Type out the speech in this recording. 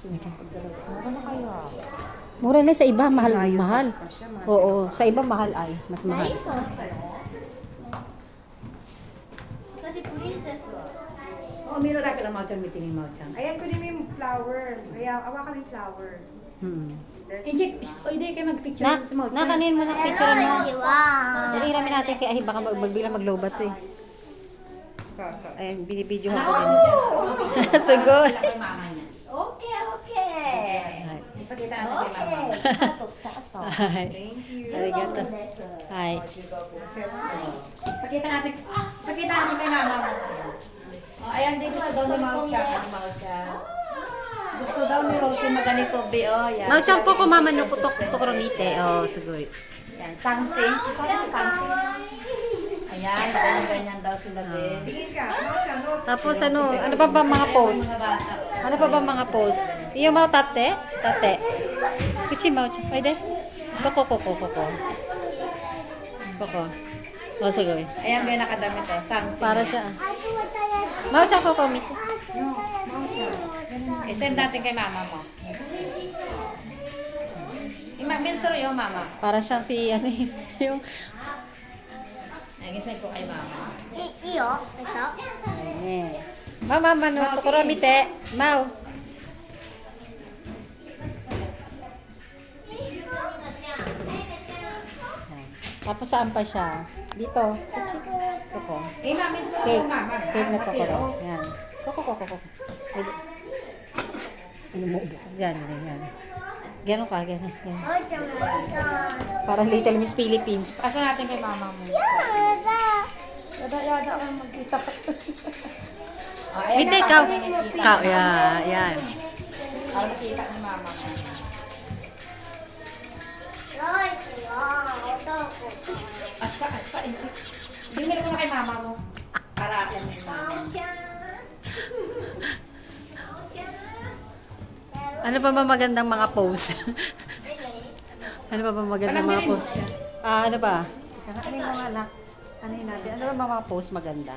Mura na kaya. Mura na sa iba, mahal. Ayos Mahal. pa siya, mahal. Oo, sa iba mahal ay. Mas mahal. 私プリンセスは Oh, meron na pala Mao-chan, meeting ni Mao-chan. Ayan, kunin mo yung flower. Kaya, awa kami flower. Hmm. There's Injek, o hindi kayo mag-picture Na, sa mga. nakanin mo ng picture mo. は Dali namin natin kaya ay baka magbigla maglobat to eh. Sasa. Ayun, binibidyo ako din. Sugod. Kay mama niya. オッケーオッケー Ay. Ipakita オ natin ッ kay ケ mama. ースタートスタート Ay. Thank you. Arigato. です Ay. Pakita natin kay mama mo. Oh, ayan din gusto daw ni Maucha. Gusto daw ni Rosie maganito, be, oh, yan. Mauchan ko kumama no kutok tokromite. Oh, sugod. Yan, sangsing. Isa yung sangsing. Ayan, ganyan daw sila, be. Tingin ka, Mao-chan. Oh. Tapos ano pa ba mga post? Mga bata. Ano pa ba mga post? Iyo mau tate? Tate. Kichi Mauchan. Pwede? Koko. Oh, sugod. Ayan, be, nakadamit, oh, sangsing. Para siya. Mauchan ko komite. I-send natin kay mama mo. Bilsor yung mama. Para siyang si ano yung Ayan, i-send ko kay mama. いいよえっと eh. Mama mano tokromite. Mau. Tapos saan pa siya? Dito. Koko. Eh, mami, bilsor Cake. yung mama. Cake na tokoro. Yan. Koko. Pwede. Ano mo? Yan. Ganon ka, ganon. おいちゃんもやりたい Parang Little Miss Philippines. Pasa natin kay mama mo. やだ Yada ka magkita. Oh, ayan Hindi, na, ikaw. papatingin kita. Ikaw, yan. Para makita ni mama mo. ロイチは男 Aspa, hindi. Bigyan ko na kay mama mo. Para alam ni mama. ちゃん Ano pa ba magandang mga post? Ano pa ba magandang mga post? Ano ba? Ano yung mga anak? Ano yun natin? Ano ba mga post maganda?